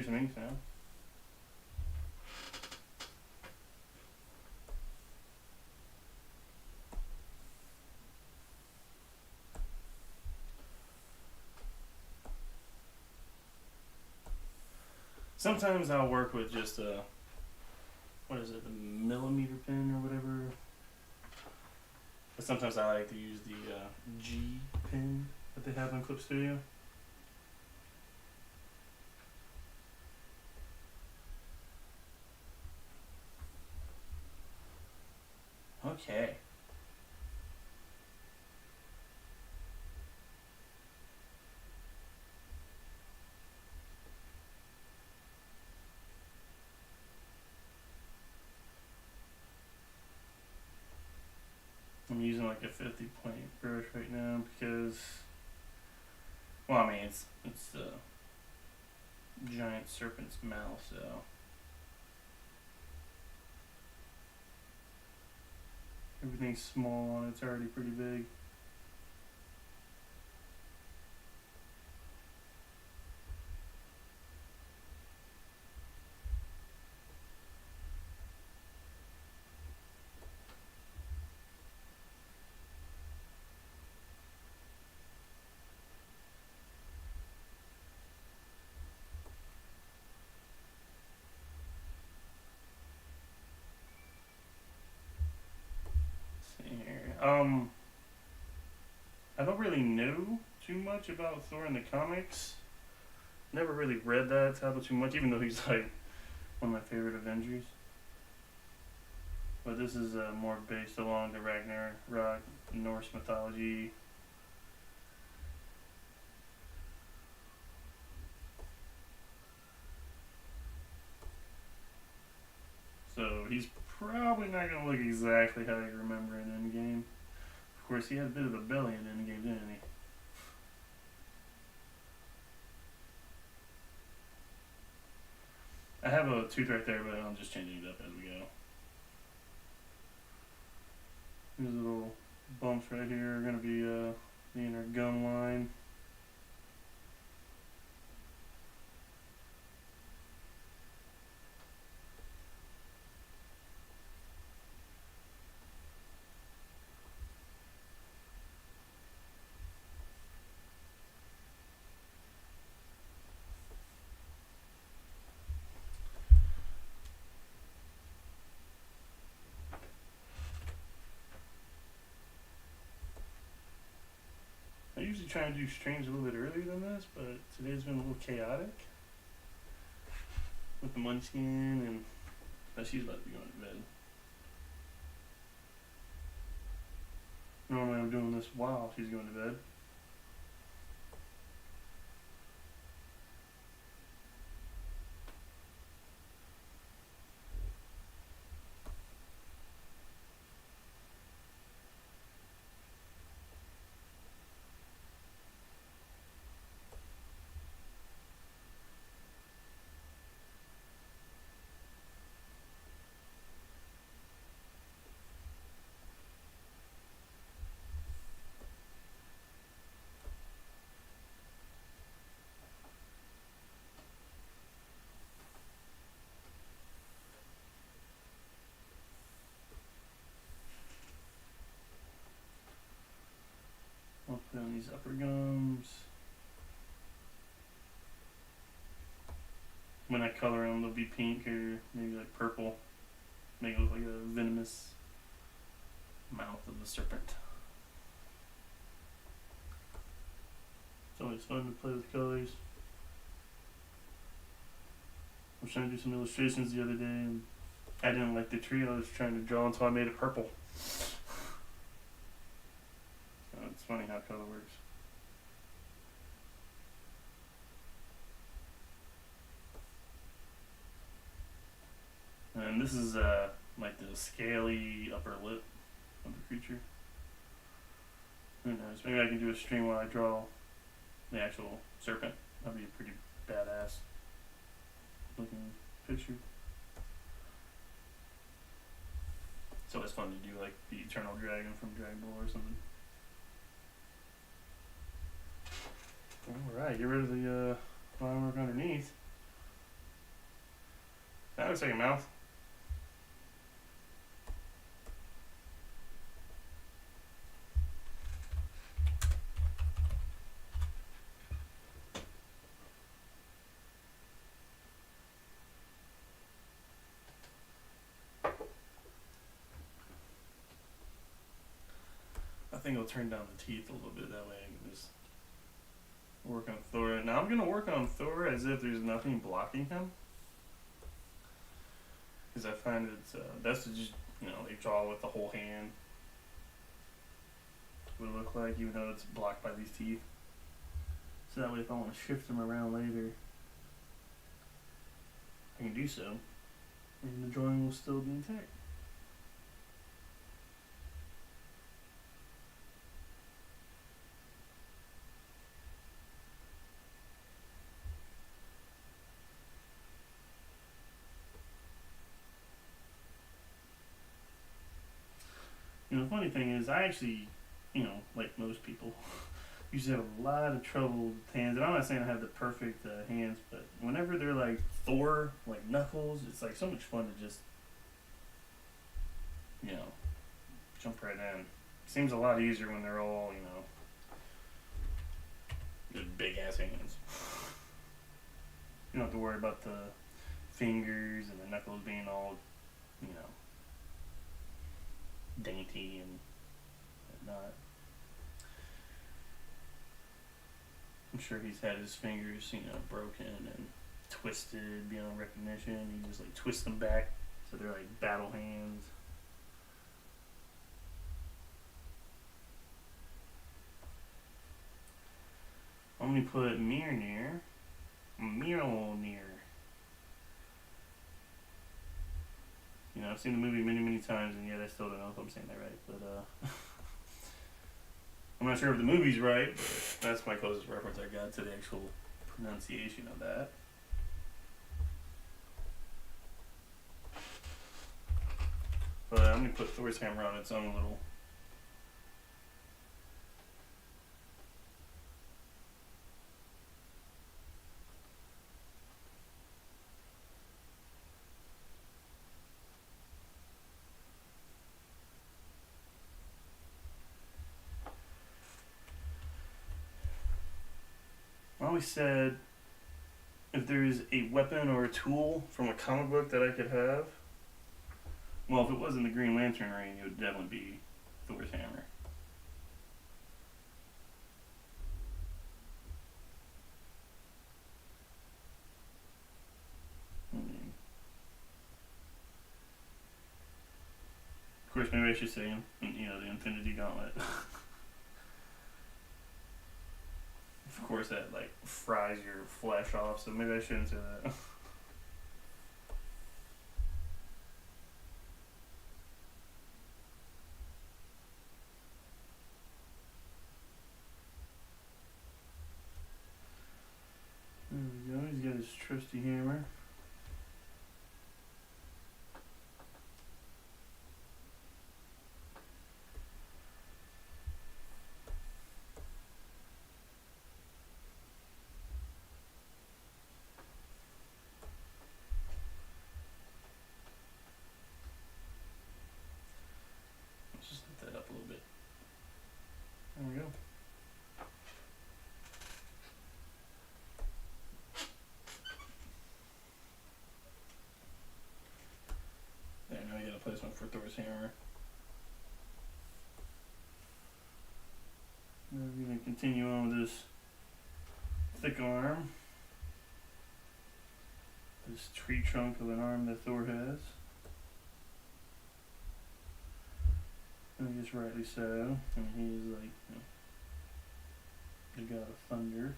some ink now. Sometimes I'll work with just a, what is it, the millimeter pen or whatever. But sometimes I like to use the G pen that they have in Clip Studio. Okay. I'm using like a 50 point brush right now because, well, I mean, it's the giant serpent's mouth, so. Everything's small and it's already pretty big. Let's see here. I don't really know too much about Thor in the comics. Never really read that title too much, even though he's like one of my favorite Avengers. But this is more based along the Ragnarok Norse mythology. So he's probably not going to look exactly how you remember in Endgame. Of course, he had a bit of a belly in Endgame, didn't he? I have a tooth right there, but I'm just changing it up as we go. These little bumps right here are going to be the inner gum line. I usually try and do streams a little bit earlier than this, but today's been a little chaotic with the munchkin, and she's about to be going to bed. Normally I'm doing this while she's going to bed. I'll put on these upper gums. When I color them, they'll be pink or maybe like purple. Make it look like a venomous mouth of the serpent. It's always fun to play with colors. I was trying to do some illustrations the other day, and I didn't like the tree I was trying to draw until I made it purple. So it's funny how color works. And this is like the scaly upper lip of the creature. Who knows? Maybe I can do a stream while I draw the actual serpent. That'd be a pretty badass looking picture. It's always fun to do like the Eternal Dragon from Dragon Ball or something. Alright, get rid of the line work underneath. That looks like a mouth. I think I'll turn down the teeth a little bit, that way I can just work on Thor. Now I'm gonna work on Thor as if there's nothing blocking him, because I find it's best to just, you know, like draw with the whole hand. Would look like, even though it's blocked by these teeth. So that way, if I want to shift them around later, I can do so, and the drawing will still be intact. You know, the funny thing is, I actually, you know, like most people, used to have a lot of trouble with hands. And I'm not saying I have the perfect hands, but whenever they're like Thor, like Knuckles, it's like so much fun to just, you know, jump right in. Seems a lot easier when they're all, you know, just big ass hands. You don't have to worry about the fingers and the knuckles being all, you know, dainty and whatnot. I'm sure he's had his fingers, you know, broken and twisted beyond recognition. He just like twists them back so they're like battle hands. I'm gonna put Mjolnir. You know, I've seen the movie many, many times, and yet I still don't know if I'm saying that right. But I'm not sure if the movie's right, but that's my closest reference I got to the actual pronunciation of that. But I'm gonna put Thor's hammer on its own little. I always said if there is a weapon or a tool from a comic book that I could have, well, if it wasn't the Green Lantern ring, it would definitely be Thor's hammer. I mean, of course, maybe I should say, you know, the Infinity Gauntlet. Of course, that like fries your flesh off, so maybe I shouldn't say that. There we go. He's got his trusty hammer. Let's just lift that up a little bit. There we go. There, now I got a placement for Thor's hammer. Now we're going to continue on with this thick arm. This tree trunk of an arm that Thor has. And I guess rightly so. I mean, he is like, you know, the god of thunder.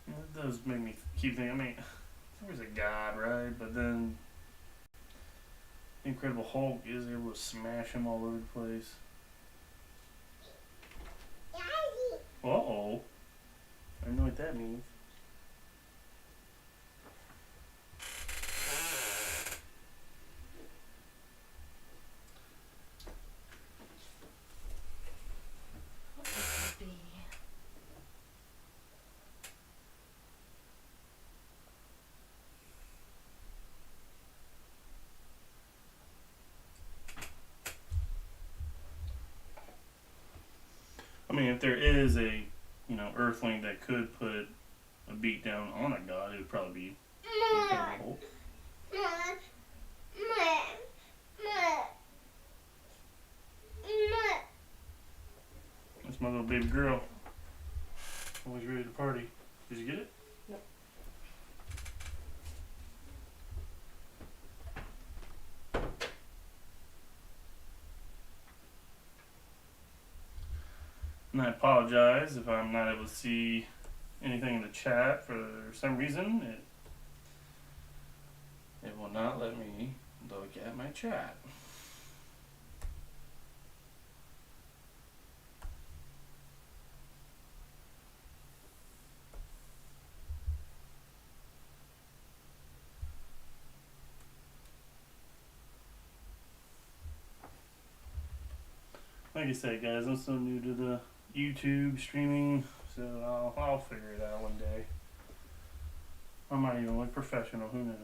You know, it does make me keep thinking, I mean, Thor's a god, right? But then the Incredible Hulk is able to smash him all over the place. Uh-oh. I don't know what that means. mean, if there is a, Earthling that could put a beat down on a god, it would probably be the Incredible Hulk. That's my little baby girl. Always ready to party. Did you get it? Yep. And I apologize if I'm not able to see anything in the chat for some reason. It will not let me look at my chat. Like I said, guys, I'm so new to the YouTube streaming, so I'll figure it out one day. I might even look professional, who knows?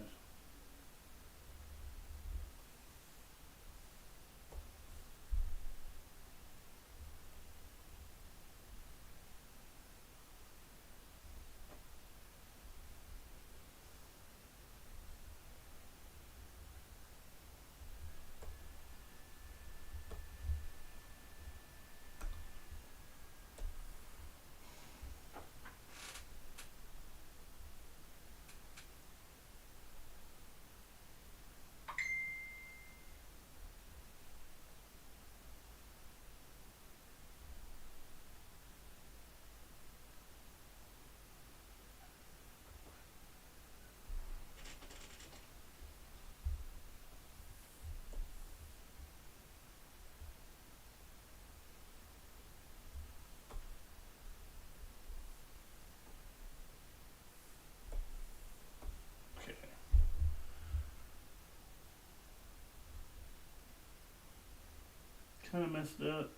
Kind of messed up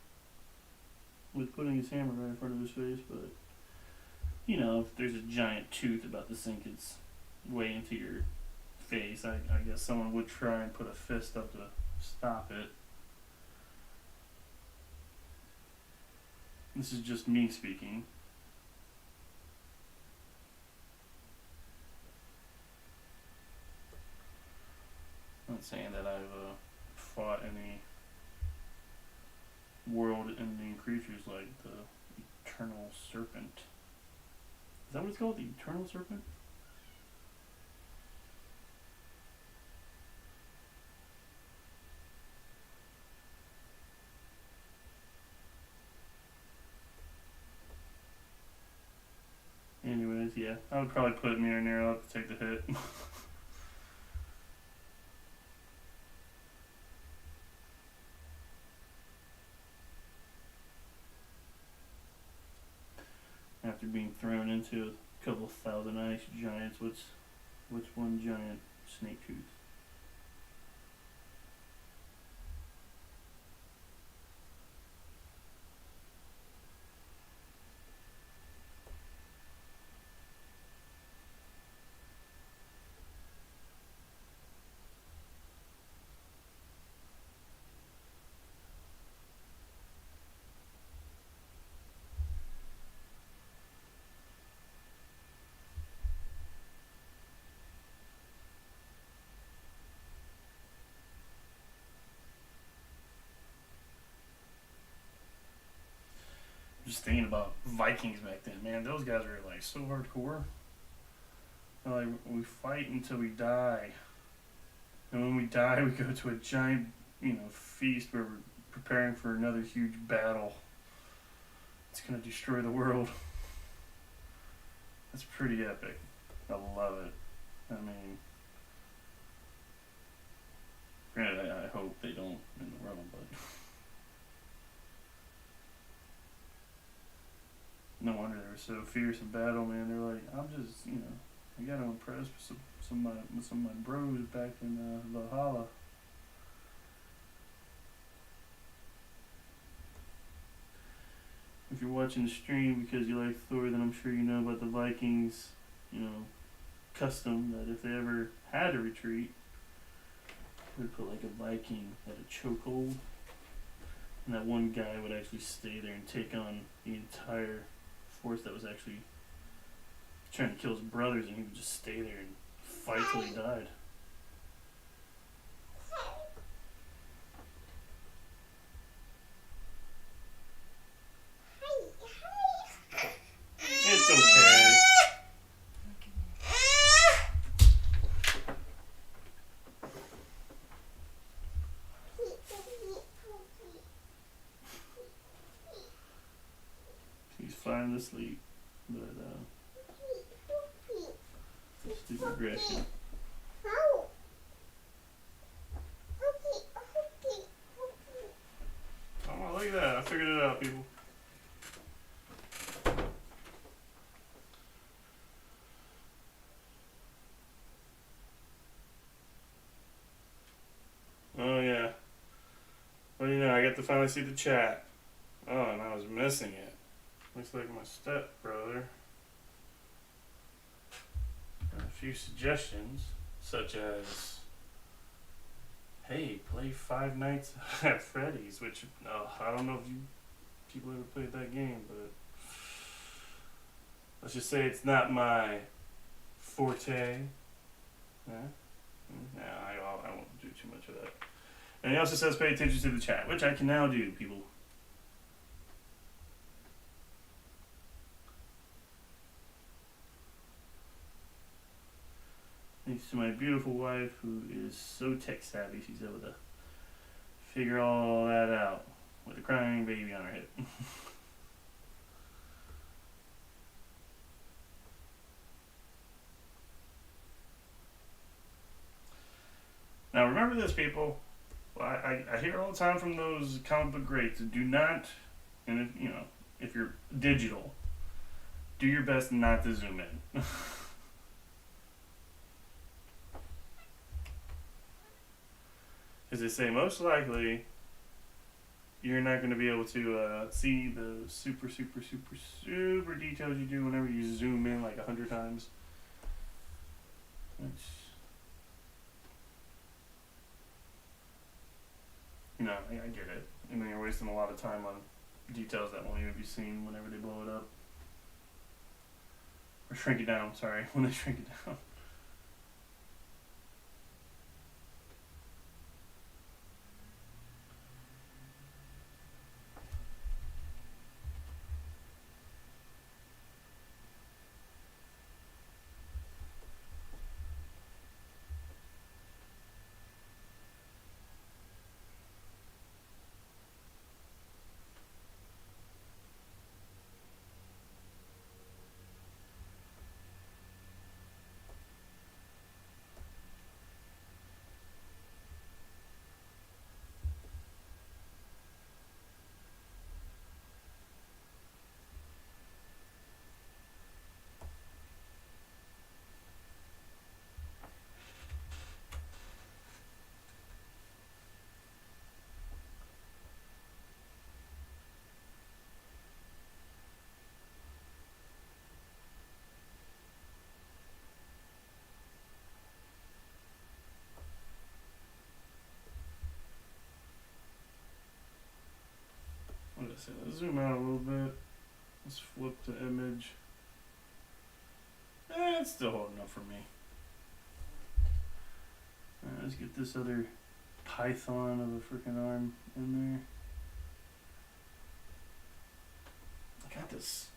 with putting his hammer right in front of his face, but if there's a giant tooth about to sink its way into your face, I guess someone would try and put a fist up to stop it. This is just me speaking. I'm not saying that I've fought any world-ending creatures like the Eternal Serpent. Is that what it's called? The Eternal Serpent? Anyways, yeah, I would probably put Mirror Nero up to take the hit. After being thrown into a couple thousand ice giants, what's one giant snake tooth? Just thinking about Vikings back then, man, those guys were like so hardcore. Like, we fight until we die, and when we die, we go to a giant, feast where we're preparing for another huge battle. It's gonna destroy the world. That's pretty epic. I love it. I mean, granted, I hope they don't in the world, but. No wonder they were so fierce in battle, man. They're like, I'm just, I got to impress with some of my bros back in Valhalla. If you're watching the stream because you like Thor, then I'm sure you know about the Vikings, custom that if they ever had to retreat, they'd put like a Viking at a chokehold And that one guy would actually stay there and take on the entire force that was actually trying to kill his brothers, and he would just stay there and fight till he died. It's okay. He's fine to sleep, but stupid aggression. Oh, look at that! I figured it out, people. Oh yeah. Well, you know, I got to finally see the chat. Oh, and I was missing it. Looks like my stepbrother got a few suggestions, such as, hey, play Five Nights at Freddy's, which, I don't know if you people ever played that game, but let's just say it's not my forte. Yeah? No, I won't do too much of that. And he also says pay attention to the chat, which I can now do, people. Thanks to my beautiful wife, who is so tech savvy, she's able to figure all that out with a crying baby on her hip. Now remember this, people. I hear all the time from those comic book greats, do not, and if you're digital, do your best not to zoom in. Because they say most likely you're not going to be able to see the super details you do whenever you zoom in like 100 times. Which, I get it. And then you're wasting a lot of time on details that won't even be seen whenever they blow it up. Or shrink it down, sorry, when they shrink it down. Let's zoom out a little bit. Let's flip the image. It's still holding up for me. Let's get this other python of a freaking arm in there. I got this.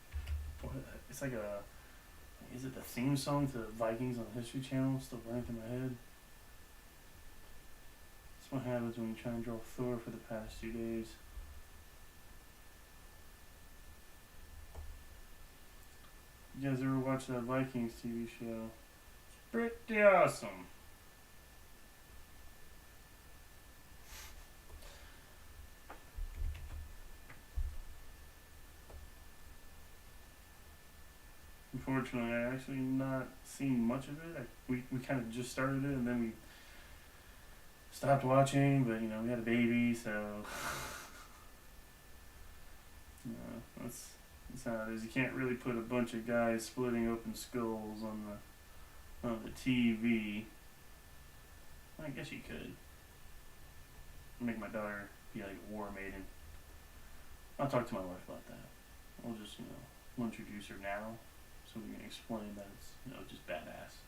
It's like is it the theme song to Vikings on the History Channel? Still running through my head. That's what happens when you try and draw Thor for the past 2 days. You guys ever watch that Vikings TV show? It's pretty awesome. Unfortunately, I actually not seen much of it. We kind of just started it and then we stopped watching, but we had a baby, so that's how it is. You can't really put a bunch of guys splitting open skulls on the TV. I guess you could. Make my daughter be like a war maiden. I'll talk to my wife about that. We'll just, we'll introduce her now so we can explain that it's, just badass.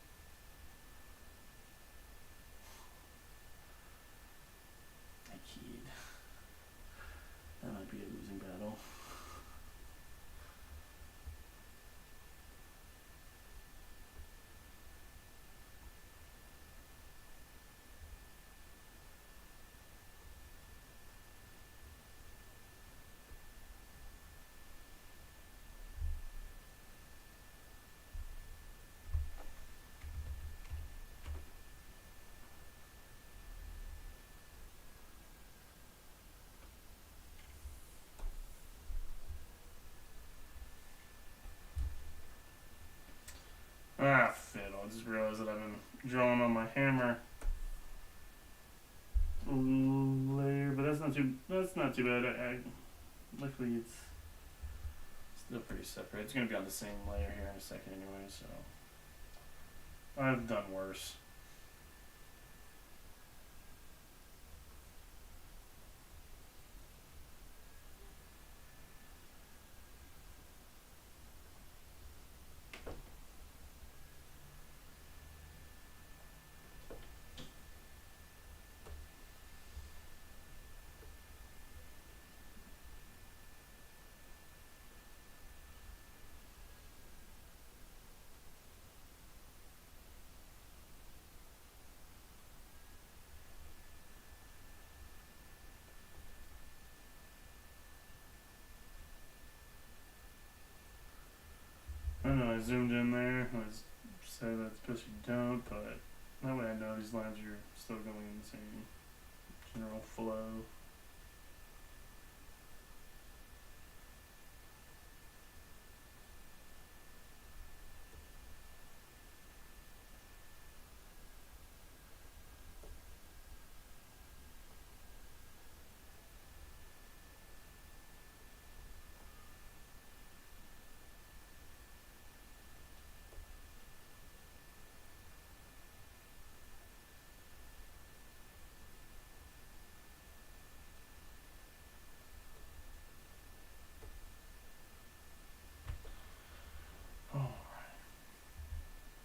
I kid. That might be a losing battle. Ah, fiddle. I just realized that I've been drawing on my hammer layer, but that's not too bad. Luckily it's still pretty separate. It's gonna be on the same layer here in a second anyway, so I've done worse. I know I zoomed in there. I was said that's supposed you don't, but that way I know these lines are still going in the same general flow.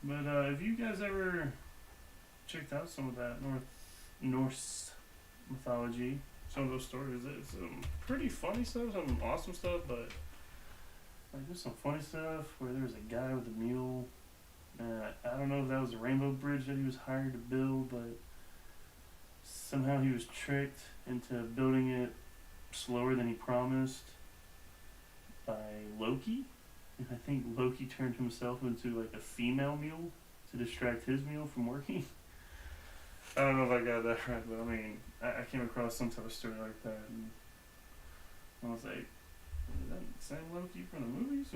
But if you guys ever checked out some of that Norse mythology, some of those stories, it's some pretty funny stuff, some awesome stuff, but like there's some funny stuff where there's a guy with a mule. I don't know if that was a rainbow bridge that he was hired to build, but somehow he was tricked into building it slower than he promised by Loki. And I think Loki turned himself into like a female mule to distract his mule from working. I don't know if I got that right, but I mean, I came across some type of story like that, and I was like, is that the same Loki from the movies?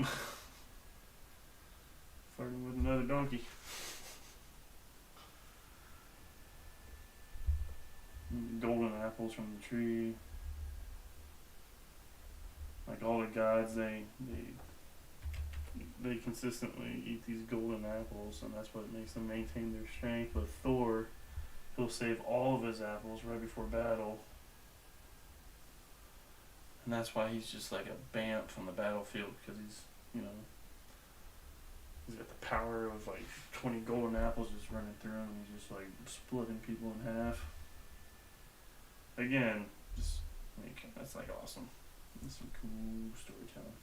Flirting with another donkey. Golden apples from the tree. Like all the gods, they consistently eat these golden apples, and that's what makes them maintain their strength. But Thor, he'll save all of his apples right before battle, and that's why he's just like a bamf on the battlefield, because he's got the power of like 20 golden apples just running through him, and he's just like splitting people in half. Again, just like that's like awesome. That's some cool storytelling.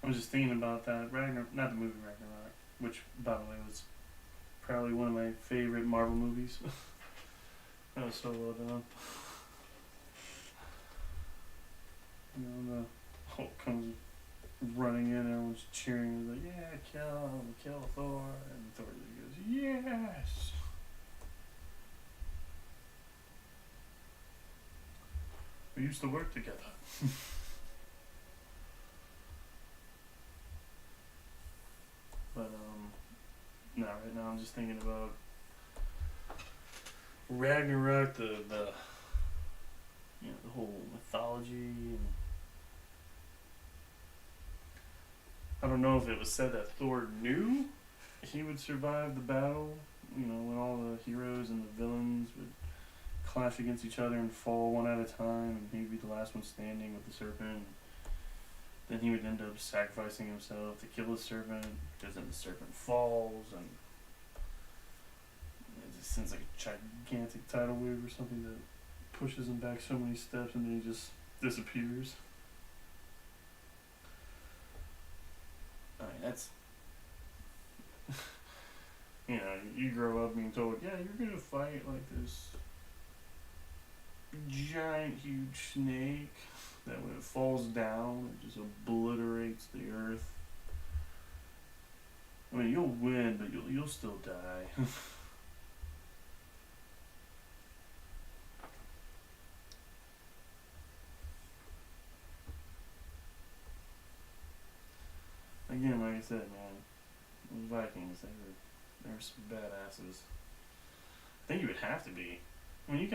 I was just thinking about that not the movie Ragnarok, which by the way was probably one of my favorite Marvel movies. That was so well done. You know, the Hulk comes running in, everyone's cheering, like, yeah, kill Thor, and Thor goes, yes. We used to work together. But no, right now I'm just thinking about Ragnarok, the the whole mythology, and I don't know if it was said that Thor knew he would survive the battle. You know, when all the heroes and the villains would clash against each other and fall one at a time, and he'd be the last one standing with the serpent. Then he would end up sacrificing himself to kill the serpent, because then the serpent falls, and it just sends like a gigantic tidal wave or something that pushes him back so many steps, and then he just disappears. I mean, that's you grow up being told, yeah, you're gonna fight like this giant, huge snake that when it falls down, it just obliterates the earth. I mean, you'll win, but you'll still die. Again, like I said, man, those Vikings, they were some badasses. I think you would have to be. I mean,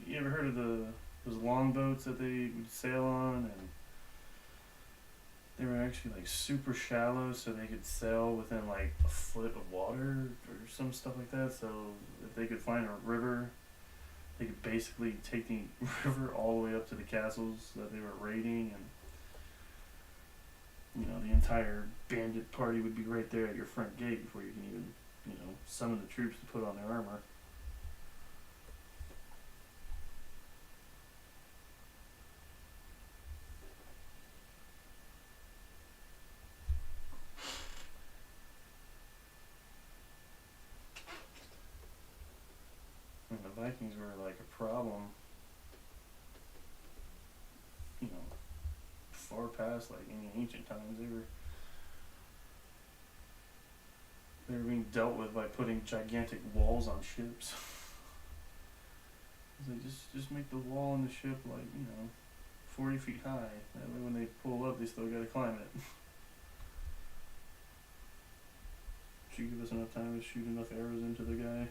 you ever heard of those longboats that they would sail on, and they were actually like super shallow, so they could sail within like a foot of water or some stuff like that. So if they could find a river, they could basically take the river all the way up to the castles that they were raiding, and the entire bandit party would be right there at your front gate before you can even summon the troops to put on their armor. And the Vikings were like a problem, far past like any ancient times. They were being dealt with by putting gigantic walls on ships. They just make the wall on the ship like 40 feet high. That way, when they pull up, they still gotta climb it. Should give us enough time to shoot enough arrows into the guy.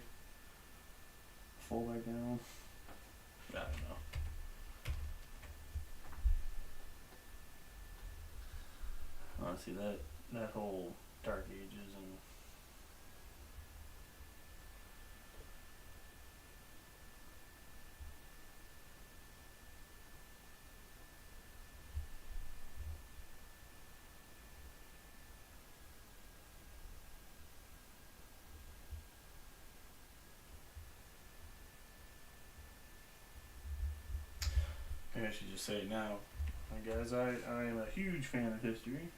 Fall back down. I don't know. Honestly, that whole Dark Ages and maybe I should just say it now. Guys, I am a huge fan of history.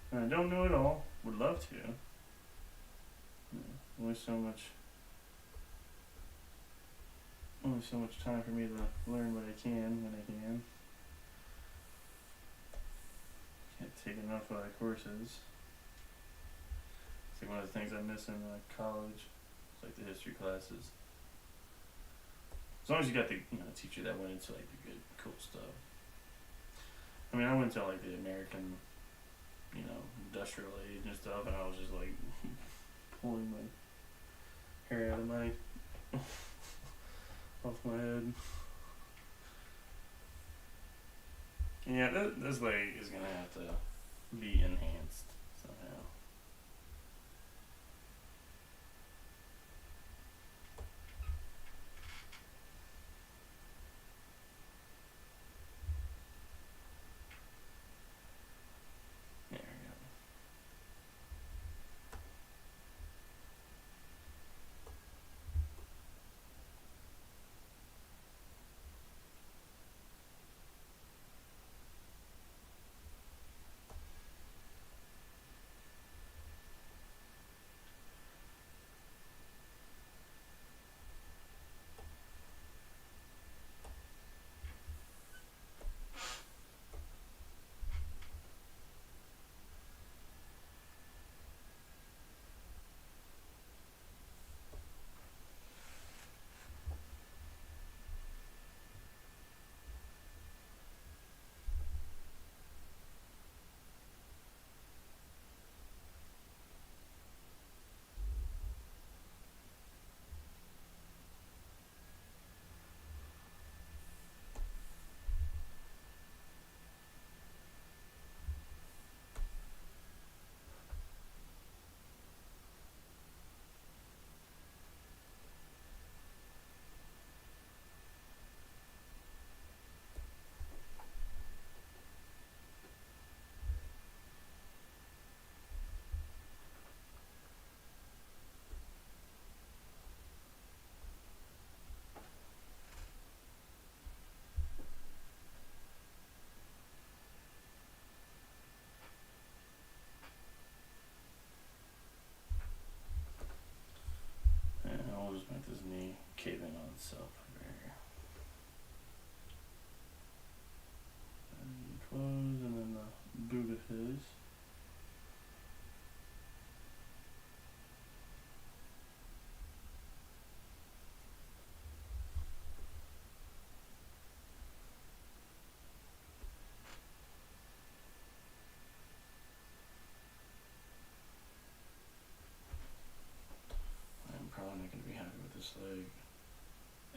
And I don't know it all. Would love to. Only so much time for me to learn what I can when I can. Can't take enough courses. It's like one of the things I miss in college. It's like the history classes. As long as you got the teacher that went into like the good, cool stuff. I mean, I went to like the American, industrial age and stuff, and I was just like pulling my hair out of my off my head. Yeah, this leg is gonna have to be enhanced somehow. There we go. Make this knee cave in on itself here. And close, and then the boot of his. I'm probably not going to be happy with this leg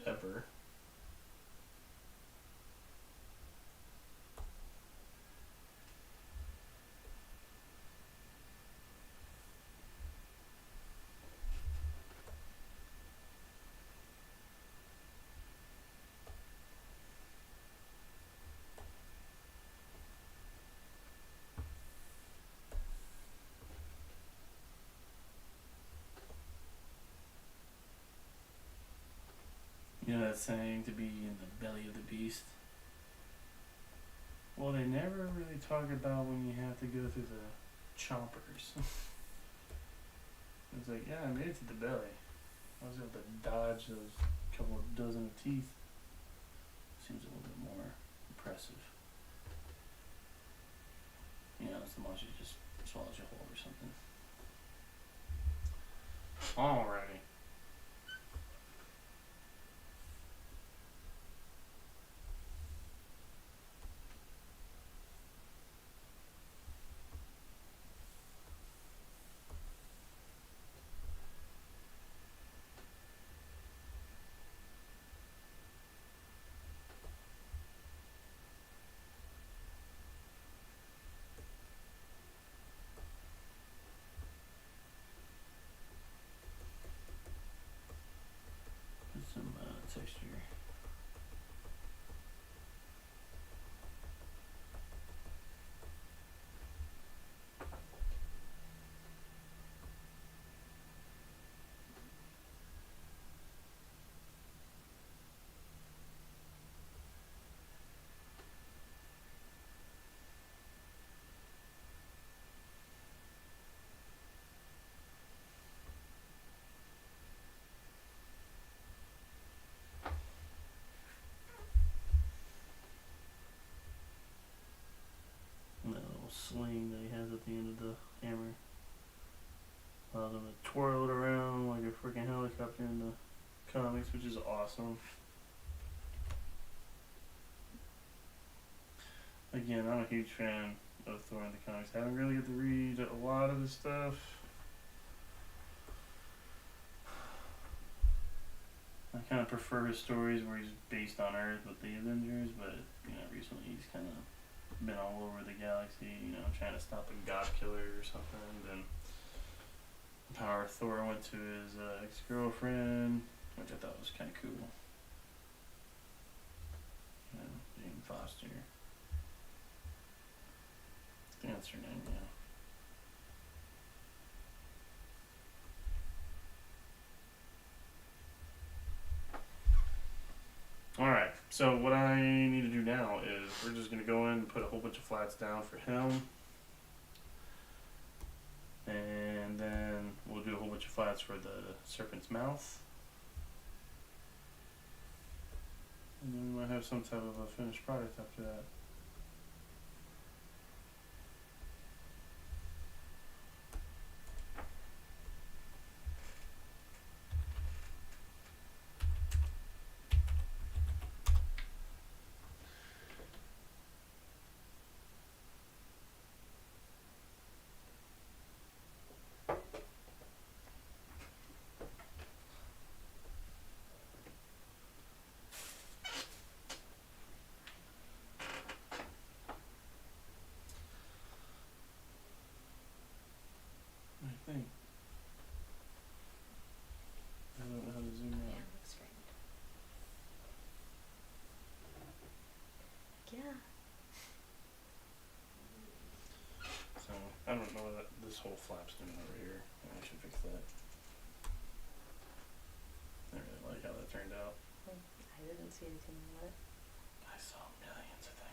ever. You know that saying, to be in the belly of the beast? Well, they never really talk about when you have to go through the chompers. It's like, yeah, I made it to the belly. I was able to dodge those couple of dozen of teeth. Seems a little bit more impressive. You know, it's the monster just swallows you whole or something. Alrighty. Put some texture. And that little sling that he has at the end of the hammer allows him to twirl it around like a freaking helicopter in the comics, which is awesome. Again, I'm a huge fan of Thor in the comics. I haven't really get to read a lot of his stuff. I kind of prefer his stories where he's based on Earth with the Avengers, but you know, recently he's kind of been all over the galaxy, you know, trying to stop a god killer or something. Then the power of Thor went to his ex-girlfriend, which I thought was kind of cool. You know, Jane Foster. I think that's her name, yeah. Alright, so what I need to do now is we're just going to go in and put a whole bunch of flats down for him. And then we'll do a whole bunch of flats for the serpent's mouth. And then we might have some type of a finished product after that. I think. I don't know how to zoom Yeah, out. it looks great. Yeah. So, I don't know what this whole flap's doing over here. I should fix that. I really like how that turned out. I didn't see anything wrong with it. I saw millions of things.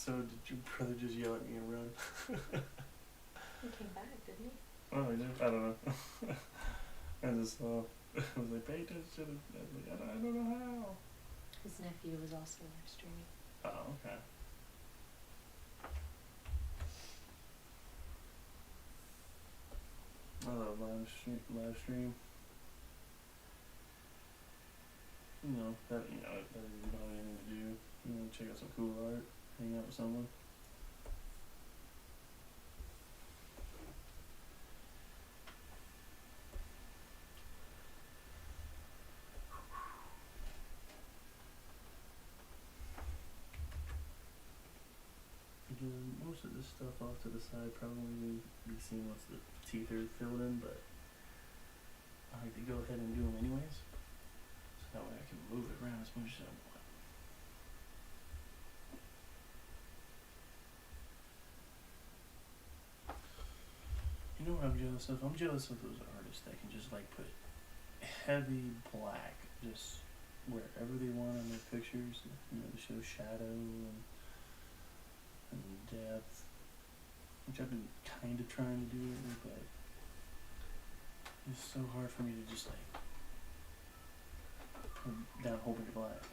So did your brother just yell at me and run? He came back, didn't he? Oh, he did? I don't know. I just saw. I was like, pay attention. I was like, I don't know how. His nephew was also live streaming. Oh, okay. I love live stream. You know, that you don't have anything to do. You know, check out some cool art, hang out with someone. Most of this stuff off to the side probably be seen once the teeth are filled in, but I like to go ahead and do them anyways, so that way I can move it around as much as I want. You know what I'm jealous of? I'm jealous of those artists that can just like put heavy black just wherever they want on their pictures, you know, to show shadow and depth, which I've been kind of trying to do, but it's so hard for me to just like put down a whole bunch of black.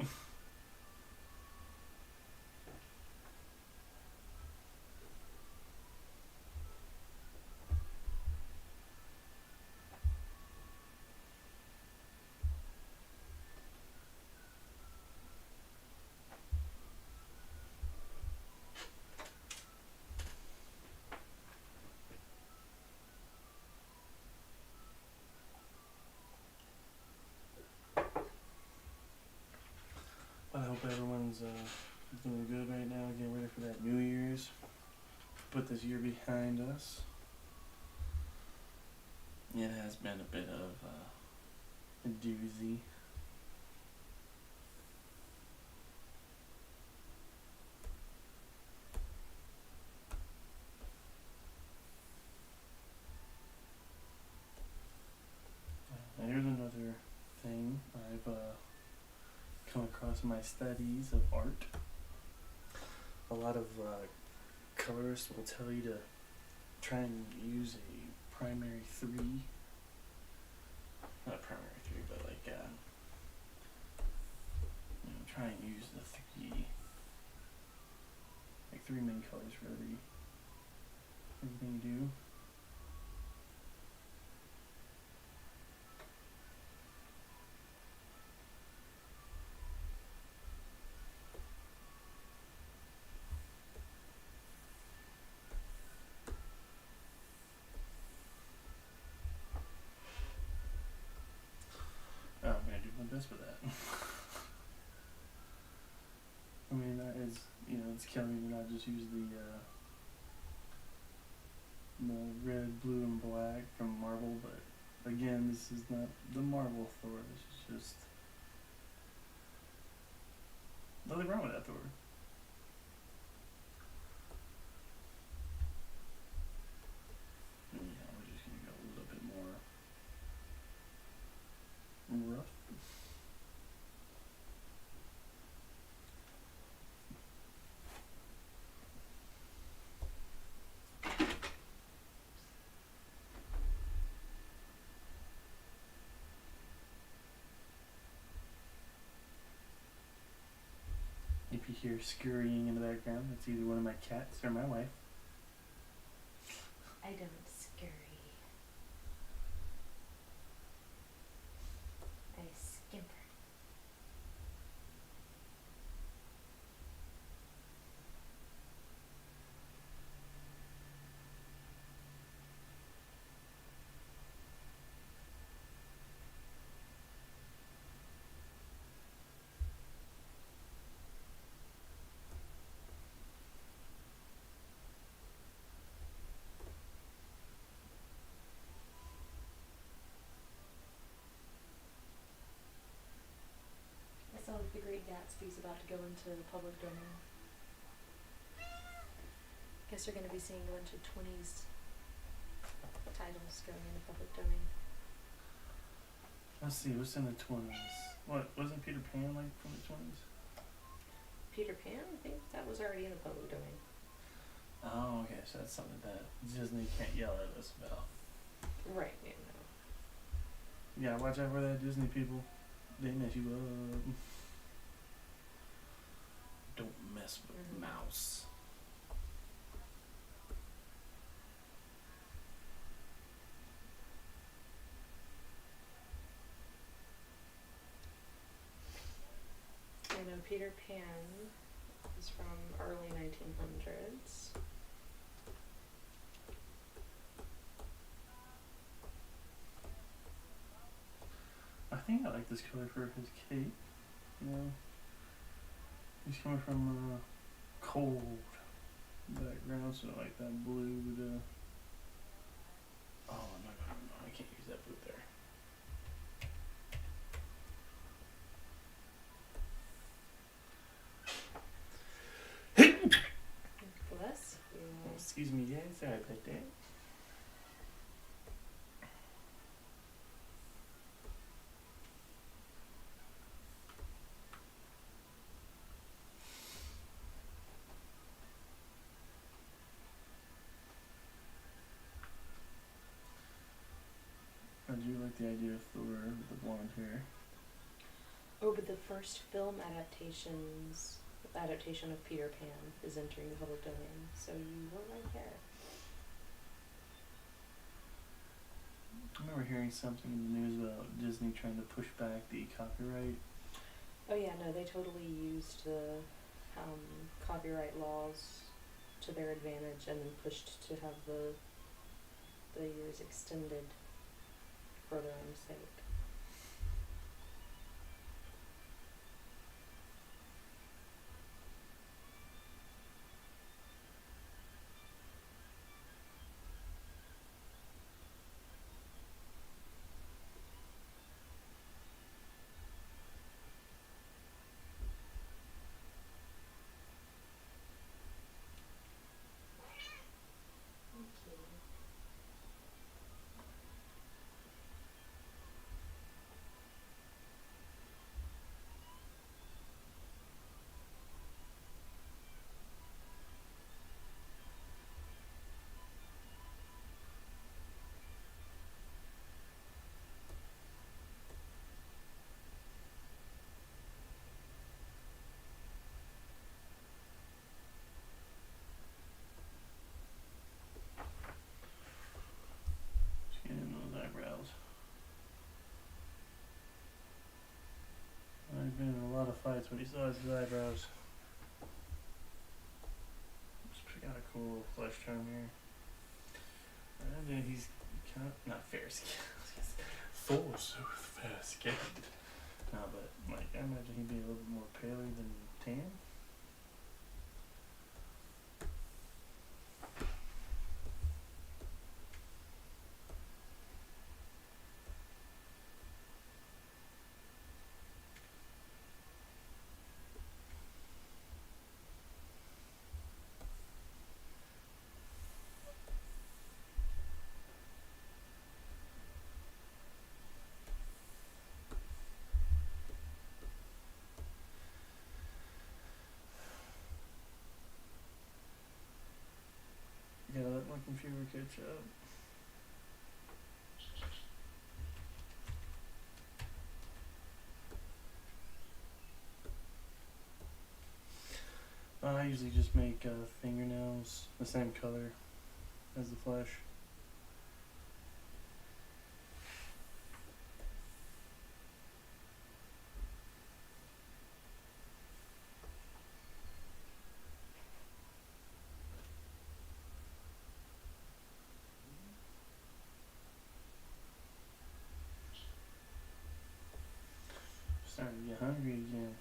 I hope everyone's doing good right now, getting ready for that New Year's. Put this year behind us. It has been a bit of a doozy. Now here's another thing I've come across in my studies of art. A lot of colorists will tell you to try and use a primary three. Not primary three, but like, you know, try and use the three, like three main colors for everything you do. Oh, I'm gonna do my best with that. I mean, that is, you know, it's killing me to not just use the red, blue, and black from Marvel, but again, this is not the Marvel Thor. This is just nothing wrong with that Thor. Yeah, we're just gonna go a little bit more rough. If you hear scurrying in the background, that's either one of my cats or my wife. I don't scurry. I skimper. I saw that The Great Gatsby's about to go into the public domain. Guess we're going to be seeing a bunch of 20s titles going into public domain. Let's see, what's in the 20s? What, wasn't Peter Pan like from the 20s? Peter Pan, I think that was already in the public domain. Oh, okay, so that's something that Disney can't yell at us about. Right, yeah, no. Yeah, watch out for that, Disney people. They mess you up. Don't mess with Mouse. I know Peter Pan is from early 1900s. I think I like this color for his cape. You know, he's coming from a cold background, so I like that blue with the. Oh no, I can't use that blue there. Bless you. Oh, excuse me, yeah, sorry about that. I do like the idea of Thor with the blonde hair. Oh, but the first film adaptation of Peter Pan is entering the public domain, so you were right there. I remember hearing something in the news about Disney trying to push back the copyright. Oh yeah, no, they totally used the copyright laws to their advantage and then pushed to have the years extended for their own sake. Skin those eyebrows. I've been in a lot of fights when he saw his eyebrows. Just got a cool flesh tone here. And then he's kind of not fair skinned. Thor's so fair skinned. No, but like I imagine he'd be a little bit more paler than tan. You gotta let my computer catch up. I usually just make fingernails the same color as the flesh. Starting to get hungry again.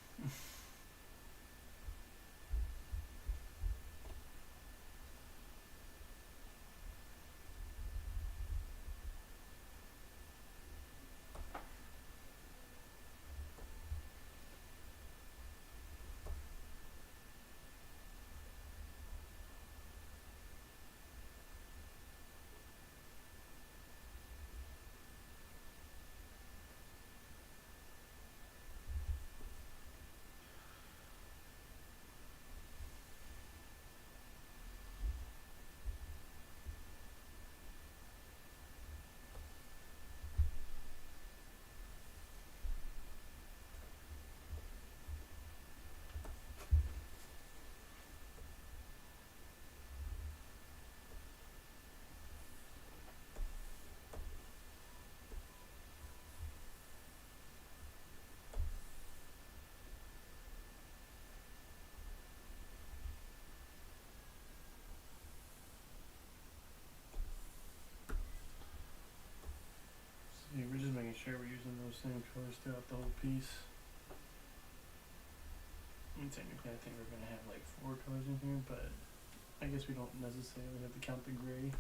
sure we're using those same colors throughout the whole piece. And technically, I think we're gonna have like 4 colors in here, but I guess we don't necessarily have to count the gray.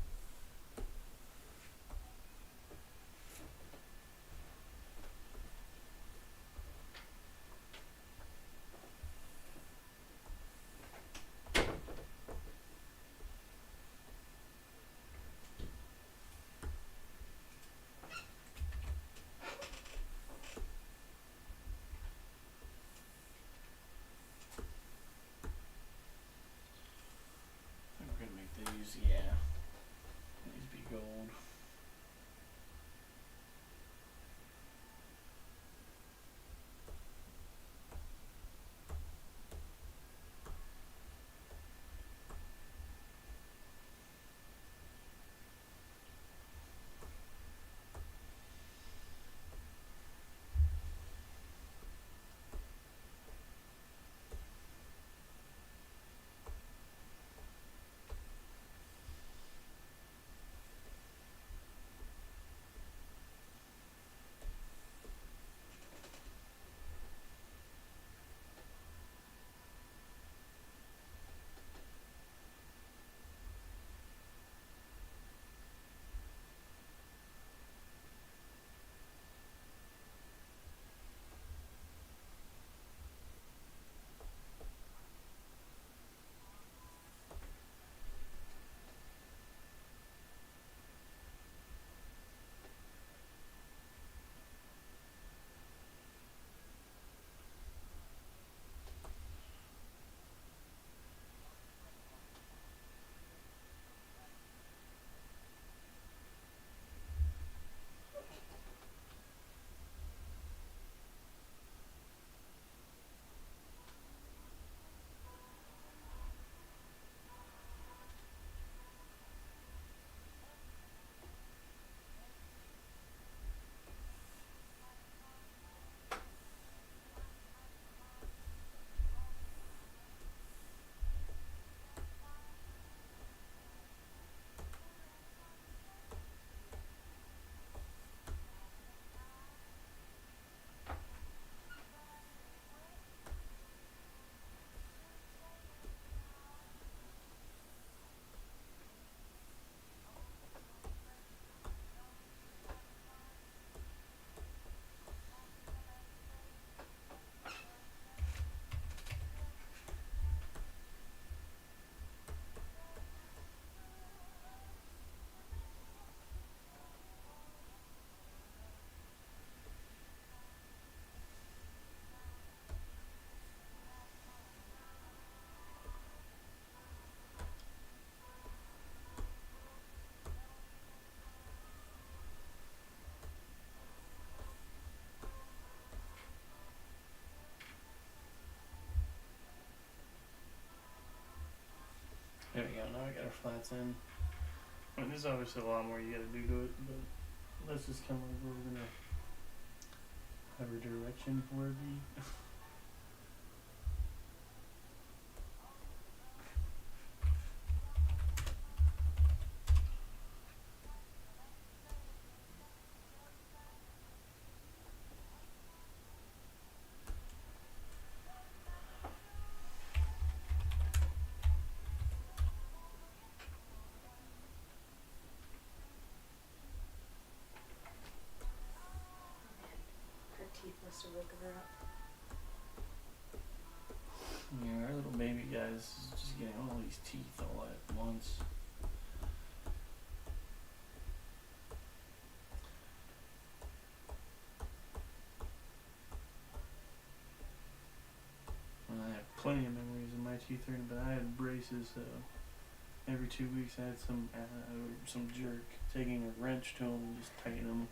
And we're gonna make these, yeah, these be gold. There we go, now I got our flats in. I mean, there's obviously a lot more you gotta do to it, but that's just kind of like where we're gonna have our direction for it be. Her teeth must have woken her up. Yeah, our little baby guys is just getting all these teeth all at once. And I have plenty of memories of my teeth hurting, but I had braces, so every 2 weeks I had some jerk taking a wrench to them and just tighten them.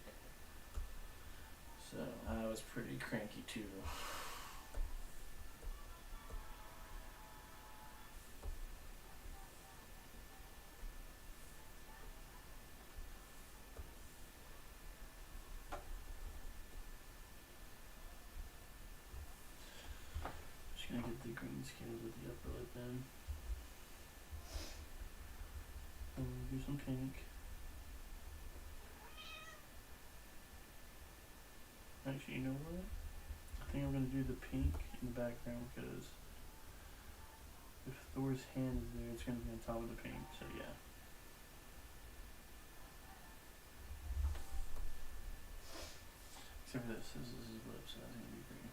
So I was pretty cranky too. Just gonna get the green scales with the upper lip in. And we'll do some pink. Actually, you know what? I think I'm gonna do the pink in the background because if Thor's hand is there, it's gonna be on top of the pink. So yeah. Except for this is his lips, so that's gonna be green.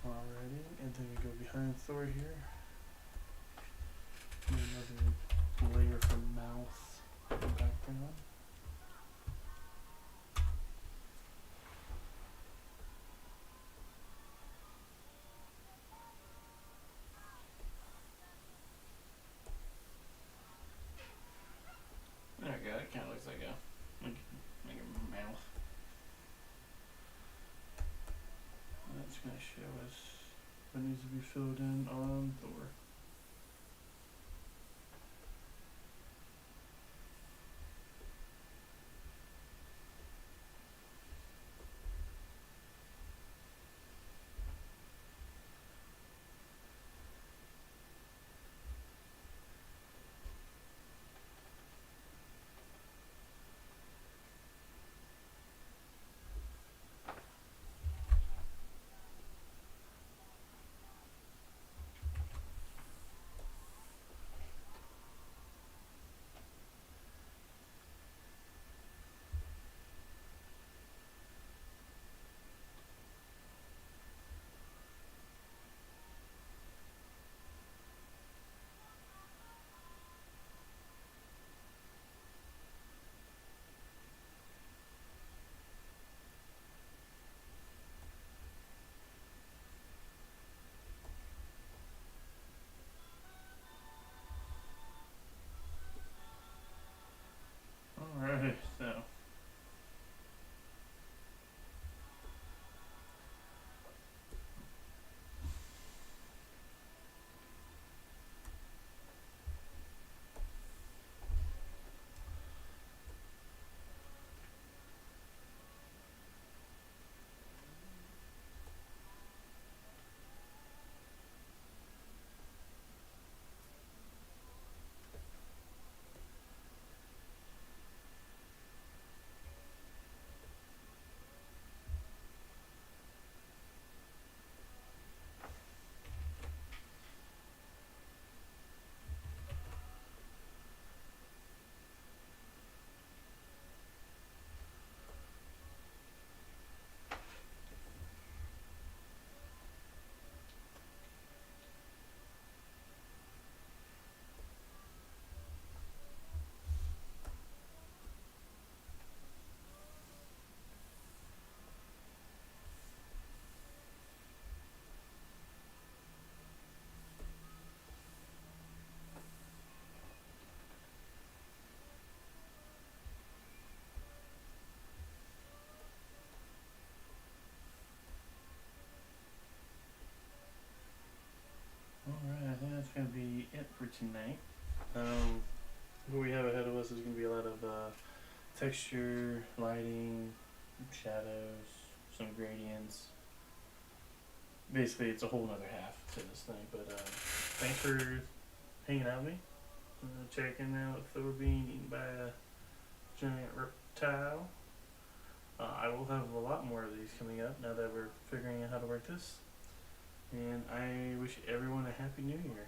Alrighty, and then we go behind Thor here. And another layer for mouth in the background. There we go, it kinda looks like a mouth. That's gonna show us what needs to be filled in on Thor. Alright, so. Alright, I think that's gonna be it for tonight. What we have ahead of us is gonna be a lot of texture, lighting, shadows, some gradients. Basically, it's a whole other half to this thing. But thanks for hanging out with me. Checking out Thor being eaten by a giant reptile. I will have a lot more of these coming up now that we're figuring out how to work this. And I wish everyone a happy new year.